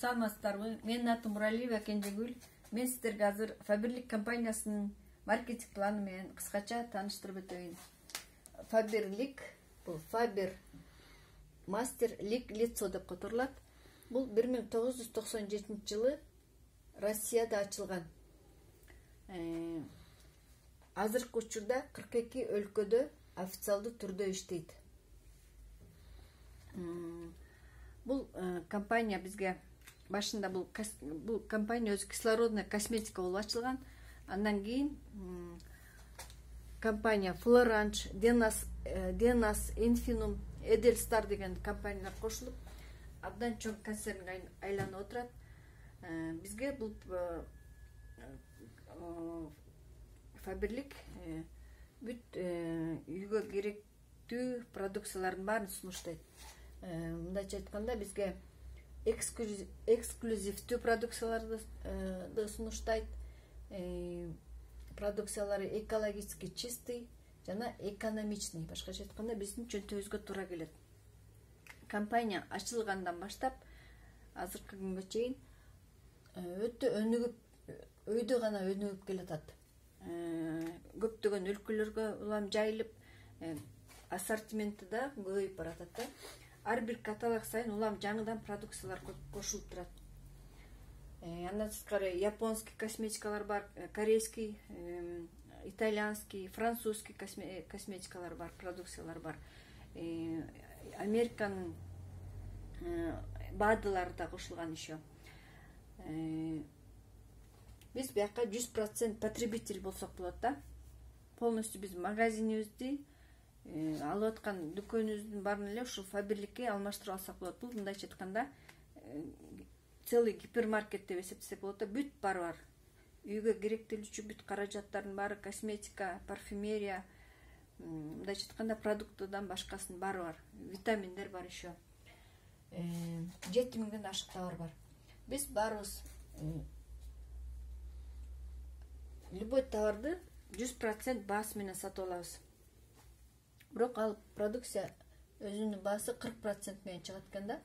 Саламатсыздарбы? Менин атым Муралиева Кенжегүл. Мен сиздерге азыр Фаберлик компаниясынын маркетинг планы менен кыскача тааныштырып өтөйүн. Фаберлик бул Фабер Мастер Лик лицо деп которулат. Бул 1997 жылы Россияда ачылган. Азыркы учурда 42 өлкөдө официалдуу түрдө иштейт. Бул компания бизге башында бул компания өзү кислородная косметика болуп ачылган. Андан кийин компания Флоранж, Денас, Инфинум, Эдельстар деген компаниялар кошулуп, абдан чоң концернге айланып отурат. Бизге бул Фаберлик бүт үйгө керектүү продукциялардын баарын сунуштайт. Мындайча айтканда бизге эксклюзивдүү продукцияларды сунуштайт. Продукциялары экологически чистый жана экономичный. Башкача айтканда биздин чөнтөбүзгө туура келет. Компания ачылгандан баштап азыркы күнгө чейин өтө өнүгүп, өйдө гана өнүгүп келатат. Көптөгөн өлкөлөргө улам жайылып, ассортименти да көбөйүп баратат да. Ар бир каталог сайын улам жаңыдан продукциялар кошулуп турат. Андан тышкары японский косметикалар бар, корейский, итальянский, французский косметикалар бар, продукциялар бар. Американын БАДылары да кошулган еще. Биз бияка 100% потребитель болсок болот да. Полностью биз магазинибизди алып аткан дүкөнүбүздүн баарын эле ушул Фаберликке алмаштырып алсак болот. Бул мындайча айтканда целый гипермаркет деп эсептесек болот да. Бүт баары бар. Үйгө керектелүүчү бүт каражаттардын баары, косметика, парфюмерия, мындайча айтканда продуктыдан башкасынын баары бар. Витаминдер бар еще. 7000ден ашык товар бар. Биз баарыбыз любой товарды 100% баасы менен сатып алабыз. Бирок ал продукция өзүнүн баасы 40% менен чыгат экен да.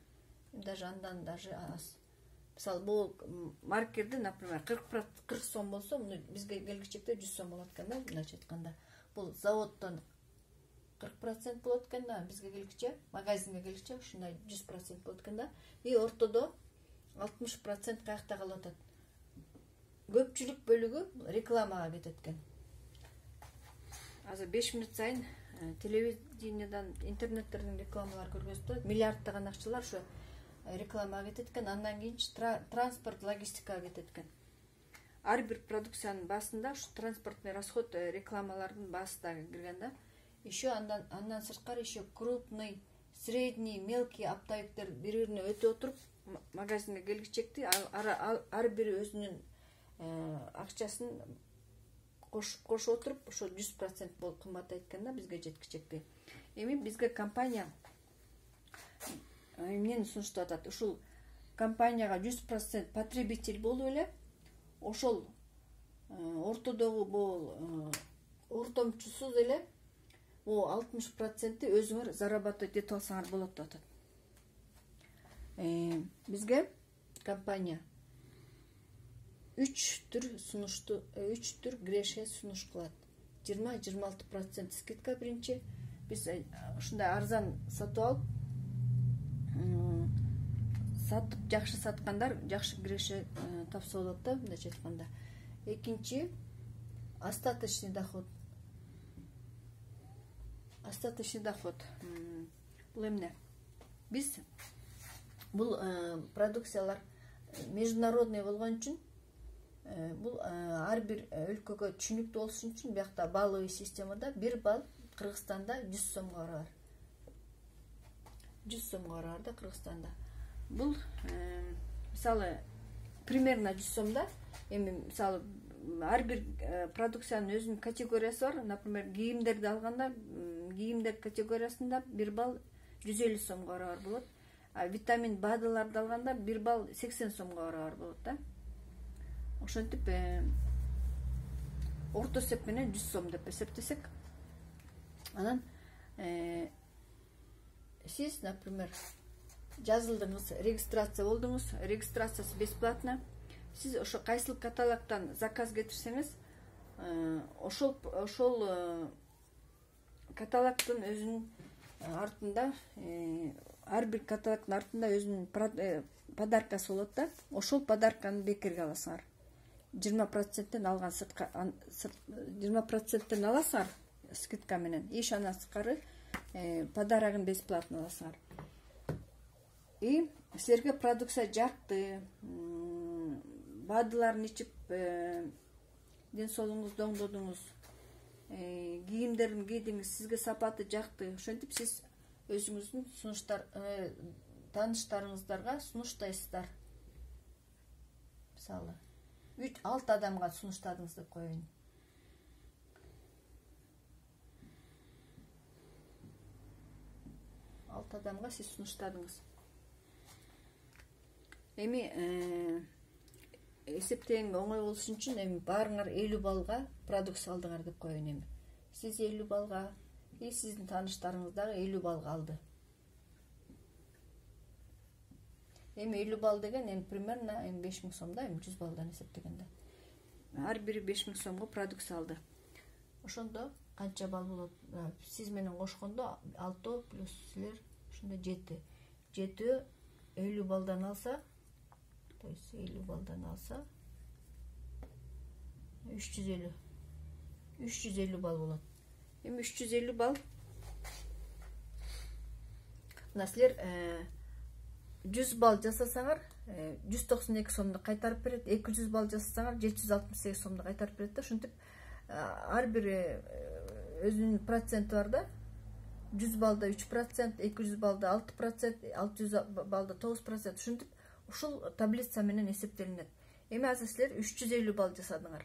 Даже андан даже аз. Мисалы бул маркерди, например, 40 сом болсо, бизге келгичекте 100 сом болот экен да, мындайча айтканда. Бул заводдон 40% болот экен да, бизге келгиче, магазинге келгиче ушундай 100% болот экен да. И ортодо 60% каякта калып атат. Көпчүлүк бөлүгү рекламага кетет экен. Азыр 5 минут сайын телевидениедан, интернеттерден рекламалар көргөзүп турат. Миллиарддаган акчалар ошо рекламага кетет экен. Андан кийин транспорт, логистикага кетет экен. Ар бир продукциянын баасында ушу транспортный расход рекламалардын баасы да кирген да. Еще андан сырткары еще крупный, средний, мелкий оптовиктер бири-бирине өтө отуруп магазинге келгичекти ар бири өзүнүн акчасын кошуп отуруп ошо 100% болуп кымбаттайт экен да бизге жеткичекти. Эми бизге компания эмнени сунуштап атат? Ушул компанияга 100% потребитель болуп эле ошол ортодогу бул ортомчусуз эле бул 60% өзүңөр зарабатывать этип алсаңар болот деп атат. Бизге компания 3 түр греше сунуш кылат. 20-26% скидка биринчи. Биз ушундай арзан сатып алып, жакшы саткандар жакшы греше тапса болот да, мындайча айтканда. Экинчи остаточный доход. Остаточный доход. Бул эмне? Биз бул продукциялар международный болгон үчүн бул ар бир өлкөгө түшүнүктүү болуш үчүн биякта балловый системада 1 балл Кыргызстанда 100 сомго барар. 100 сомго барар да Кыргызстанда. Бул мисалы примерно 100 сомда. Эми мисалы ар бир продукциянын өзүнүн категориясы бар. Например, кийимдерди алганда, кийимдер категориясында 1 балл 150 сомго барар болот. Витамин БАДыларды алганда 1 балл 80 сомго барар болот да. Ошентип орто эсеп менен 100 сом деп эсептесек, анан сиз, например, жазылдыңыз, регистрация болдуңуз, регистрациясы бесплатно. Сиз ошо кайсыл каталогтан заказ кетирсеңиз, ошол каталогдун өзүнүн артында, ар бир каталогдун артында өзүнүн подаркасы болот да. Ошол подарканы бекерге аласыңар. 20%-тен алган сыртка 20%-тен аласыңар скидка менен. Иш андан сырткары подарогун бесплатно аласыңар. И силерге продукция жакты, БАДыларын ичип ден соолугуңузду оңдодуңуз, кийимдерин кийдиңиз, сизге сапаты жакты. Ошентип сиз өзүңүздүн тааныштарыңыздарга сунуштайсыздар. Мисалы, 3-6 адамга сунуштадыңыз деп коеюн. Алты адамга сиз сунуштадыңыз. Эми эсептегенге оңой болуш үчүн эми баарыңар 50 баллга продукция алдыңар деп коеюн. Эми сиз 50 баллга, сиздин тааныштарыңыз дагы 50 баллга алды. Эми 50 балл деген эми примерно 5000 сом да, эми 100 баллдан эсептегенде. Ар бири 5000 сомго продукция алды. Ошондо канча балл болот? Сиз менен кошкондо 6 плюс силер ошондо 7. 7 50 баллдан алса, то есть 50 баллдан алса 350 балл болот. Эми 350 балл. Мына силер 100 балл жасасаңар 192 сомду кайтарып берет. 200 балл жасасаңар 768 сомду кайтарып берет да. Ошентип ар бири өзүнүн проценти бар да. 100 балда 3%, 200 балда 6%, 600 балда 9%. Ошентип ушул таблица менен эсептелинет. Эми азыр силер 350 балл жасадыңар.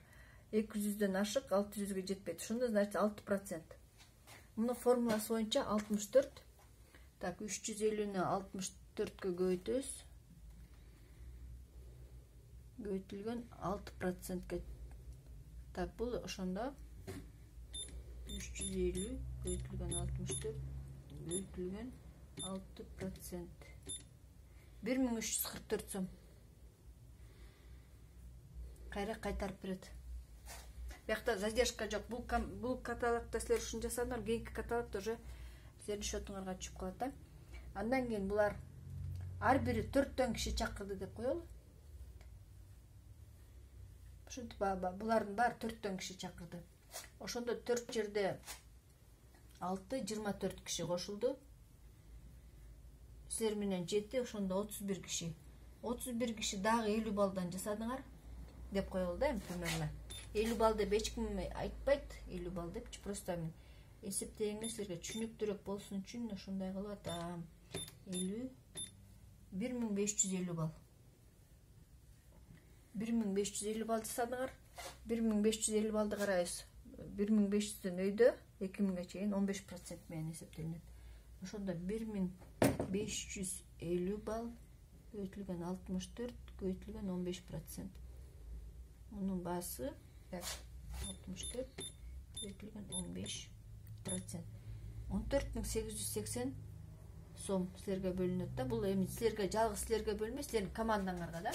200дөн ашык, 600ге жетпейт. Ошондо значит 6%. Муну формуласы боюнча 64. Так, 350-нү 64-кө көбөйтөбүз. Көбөйтүлгөн 6%ке. Так, бул ошондо 350 көбөйтүлгөн 64 көбөйтүлгөн 6%. 1344 сом. Кайра кайтарып берет. Биякта задержка жок. Бул каталогдо силер ушун жасадыңар, кийинки каталогдо уже силердин счетуңарга түшүп калат да. Андан кийин булар ар бири 4төн киши чакырды деп коелу. Ушинтип булардын баары 4төн киши чакырды. Ошондо 4 жерде 6 24 киши кошулду. Силер менен 7, ошондо 31 киши. 31 киши дагы 50 баллдан жасадыңар деп коелу да, примерно. 50 балл деп эч ким айтпайт, 50 балл депчи, просто эсептегенге силерге түшүнүктүүрөөк болсун үчүн ошондой кылып атам. 50 1550 балл. 1550 балл жасадыңар. 1550 баллды карайбыз. 1500дөн өйдө 2000ге чейин 15% менен эсептелинет. Ошондо 1550 балл көбөйтүлгөн 64 көбөйтүлгөн 15%. Мунун баасы 64 көбөйтүлгөн 15%. 14880 сом силерге бөлүнөт да. Бул эми силерге жалгыз силерге бөлмөй, силердин командаңарга да.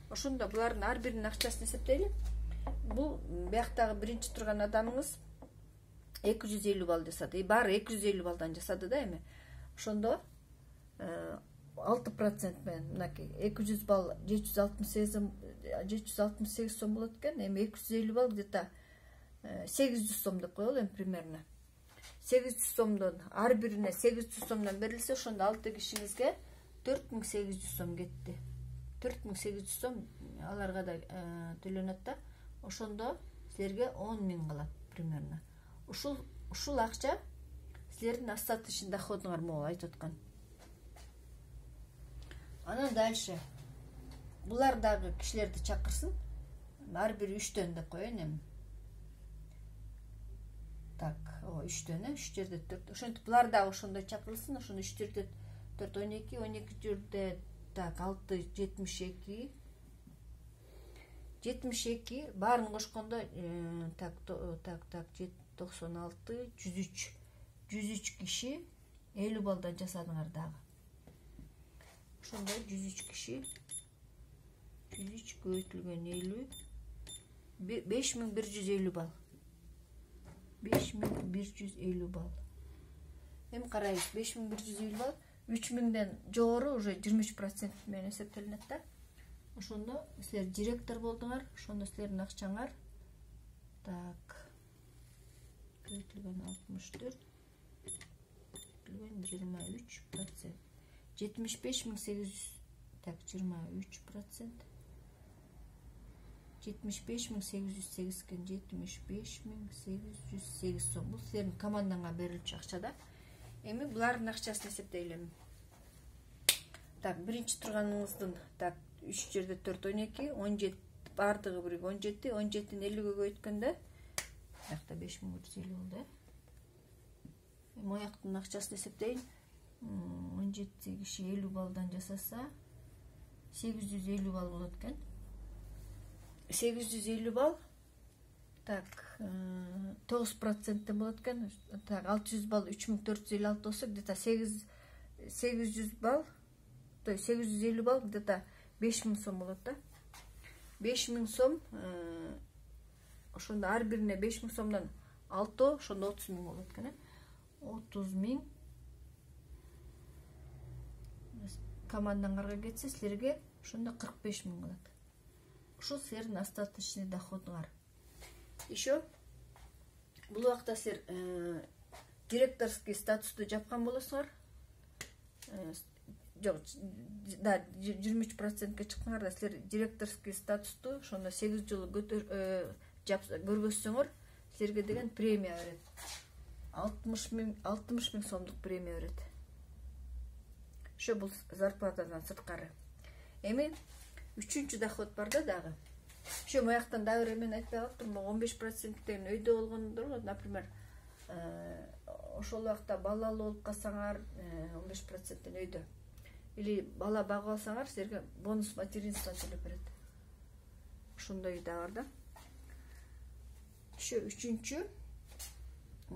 Ошондо булардын ар биринин акчасын эсептейли. Бул бияктагы биринчи турган адамыңыз 250 балл жасады. Баары 250 баллдан жасады да эми. Ошондо 6% менен мынакей 200 балл 768 сом болот экен. Эми 250 балл где-то 800 сом деп коелу, эми примерно. 800 сомдон ар бирине 800 сомдон берилсе, ошондо 6 кишиңизге 4800 сом кетти. 4800 сом аларга да төлөнөт да. Ошондо силерге 10.000 калат примерно. Ушул акча силердин остаточный доходуңар могу айтып аткан. Анан дальше булар дагы кишилерди чакырсын. Ар бири 3төн деп коеюн эми. Так, 3төн, 3 жерде 4. Ошентип булар дагы ошондой чакырылсын. Ошондо 3 жерде 4 12, 12 жерде так 6 72. 72 баарын кошкондо так 96 103 киши 50 баллдан жасадыңар дагы. ошондо 103 киши 103 көбөйтүлгөн 50 5150 балл. 5150 балл. Эми карайбыз, 5150 балл 3000ден жогору уже 23% менен эсептелинет да. Ошондо силер директор болдуңар, ошондо силердин акчаңар так көбөйтүлгөн 64 23%. 75800 так 23%. 75808 кен 75808 сом. Бул силердин командаңа берилчү акча да. Эми булардын акчасын эсептейлем. Так, биринчи турганыңыздын так 3 жерде 4 12 17 бардыгы бирге 17 17ден 50-ге көбөйткөндө аякта 5150 болду. Эми аяктын акчасын эсептейин. 17 киши 50 баллдан жасаса 850 балл болот экен. 850 балл так 9% болот экен. Так 600 балл 3456 болсо где-то 800 балл, то есть 850 балл где-то 5000 сом болот да. 5000 сом ошондо ар бирине 5000 сомдон 6 ошондо 30 000 болот экен. 30 000 командаңарга кетсе силерге ошондо 45 000 болот. Ушул силердин остаточный доходуңар. Еще бул убакта силер директорский статусту жапкан болосуңар. Жок, да, 23%ке чыккандар да силер директорский статусту ошондо 8 жыл көргөзсөңөр, силерге деген премия берет. 60 000 сомдук премия берет. Ошо бул зарплатадан сырткары. Эми үчүнчү доход бар да дагы. Ошо маяктан дагы мен айтпай калыптырмын, 15% деген өйдө болгондор го, например, ошол убакта балалуу болуп калсаңар 15%тен өйдө. Или бала багып алсаңар, силерге бонус материнство төлөп берет. Ошондой да бар да. Ошо үчүнчү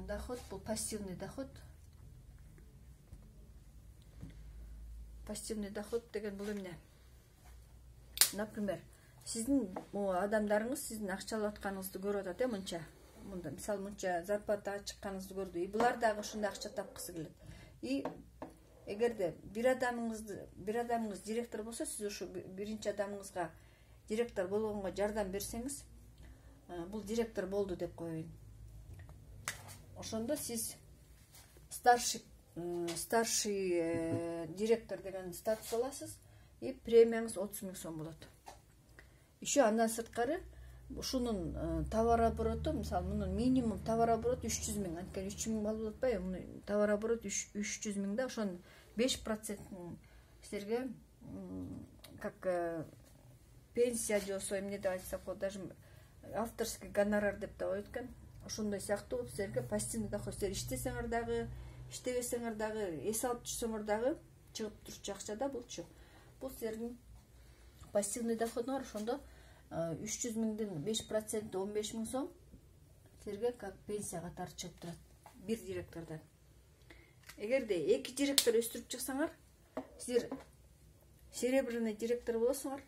доход бул пассивный доход. Пассивный доход деген бул эмне? Например, сиздин адамдарыңыз сиздин акча алып атканыңызды көрүп атат, мынча. Мында мисалы мынча зарплата чыкканыңызды көрдү. И булар дагы ушундай акча тапкысы келет. И эгерде бир адамыңыз директор болсо, сиз ушу биринчи адамыңызга директор болгонго жардам берсеңиз, бул директор болду деп коеюн. Ошондо сиз старший директор деген статус аласыз. И премияңыз 30 000 сом болот. Еще андан сырткары ушунун товарообороту, мисалы мунун минимум товарооборот 300 000, анткени 300 000 балл болот атпайбы? Мунун товарооборот 300 000 да, ошонун 5% силерге как пенсия же болсо эмне деп айтсак болот, даже авторский гонорар деп да коет экен. Ошондой сыяктуу болуп силерге пассивный доход, силер иштесеңер дагы, иштебесеңер дагы, эс алып жүрсөңөр дагы чыгып турчу акча да булчу. Бул силердин пассивный доходуңар. Ошондо 300 000ден 5% 15 000 сом силерге как пенсия катары чыгып турат бир директордон. Эгерде 2 директор өстүрүп чыксаңар, силер серебряный директор болосуңар,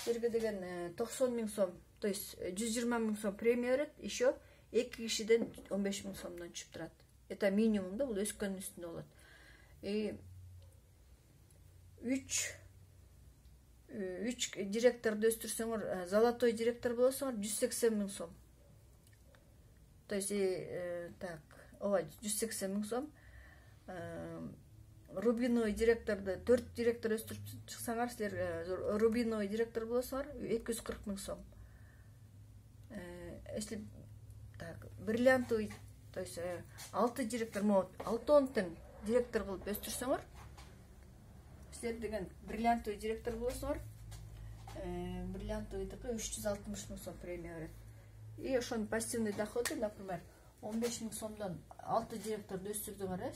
силерге деген 90 000 сом, то есть 120 000 сом премия берет, еще 2 кишиден 15 000 сомдон түшүп турат. Это минимум да, бул өскөндүн үстүндө болот. 3 директорду өстүрсөңөр, золотой директор болосуңар 180 000 сом. То есть так, ооба 180 000 сом. Рубиновый директорду 4 директор өстүрүп чыксаңар, силер рубиновый директор болосуңар 240 000 сом. Если так, бриллиантовый, то есть 6 директор, 6 тең директор кылып өстүрсөңөр, силер деген бриллиантовый директор болосуңар, бриллиантовыйдыкы 360 000 сом премия берет. И ошонун пассивный доходу, например, 15 000 сомдон 6 директорду өстүрдүңөр,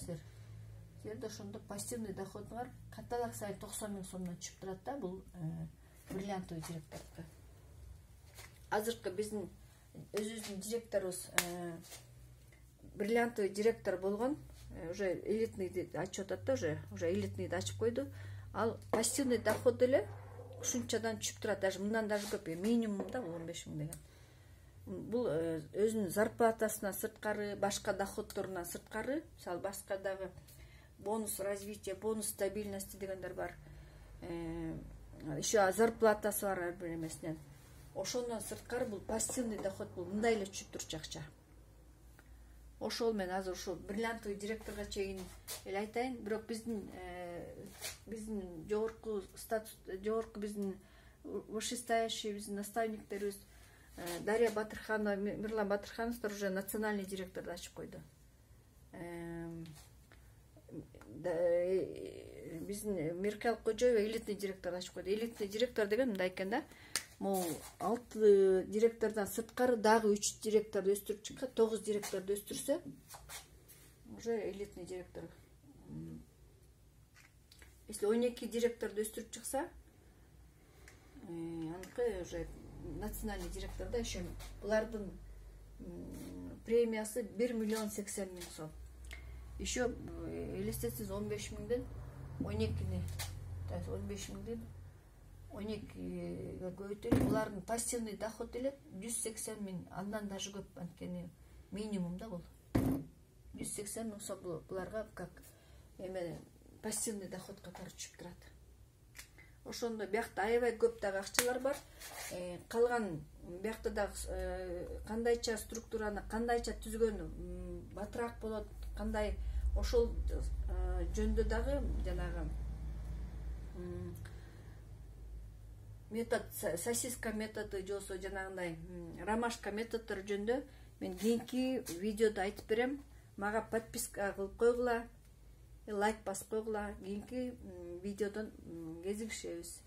силерде ошондо пассивный доходуңар каталак сайын 90 000 сомдон түшүп турат да, бул бриллиантовый директордуку. Азыркы биздин өзүбүздүн директорубуз бриллиантовый директор болгон, уже элитныйды ачып атат да, уже элитныйды ачып койду. Ал пассивный доход деле ушунчадан түшүп турат, даже мындан даже көп, минимум да бул 15 000 деген. Бул өзүнүн зарплатасынан сырткары, башка доходторунан сырткары, мисалы башка дагы бонус развития, бонус стабильности дегендер бар. Еще зарплатасы бар ар бир эмесинен. Ошондон сырткары бул пассивный доход, бул мындай эле түшүп турчу акча. Ошол мен азыр ушул бриллиантовый директорго чейин эле айтайын, бирок биздин жогорку статус, жогорку биздин вышестоящий биздин наставниктерибиз Дарья Батырханова, Мирлан Батырхановдор уже национальный директорду ачып койду. Биздин Миркал Кожоева элитный директорду ачып койду. Элитный директор деген мындай экен да. Могу 6 директордон сырткары дагы 3 директорду өстүрүп чыкса, 9 директорду өстүрсө, уже элитный директор. Если 12 директорду өстүрүп чыкса, аныкы уже национальный директор да. Еще булардын премиясы 1,80 000 сом. Еще элестетсиз 15 000ден 12-ни, 15 000ден 12-ге көбөйтөлүп, булардын пассивный доход эле 180 000, андан даже көп, анткени минимум да бул. 180 000 сом буларга как эме пассивный доход катары түшүп турат. Ошондо биякта аябай көп дагы акчалар бар. Калган биякта дагы кандайча структураны, кандайча түзгөн батыраак болот, кандай ошол жөндө дагы жанагы метод, сосиска методу жосо жанагындай ромашка методдор жөндө мен кийинки видеодо айтып берем. Мага подписка кылып койгула, лайк басып койгула. Кийинки видеодон кезигишебиз.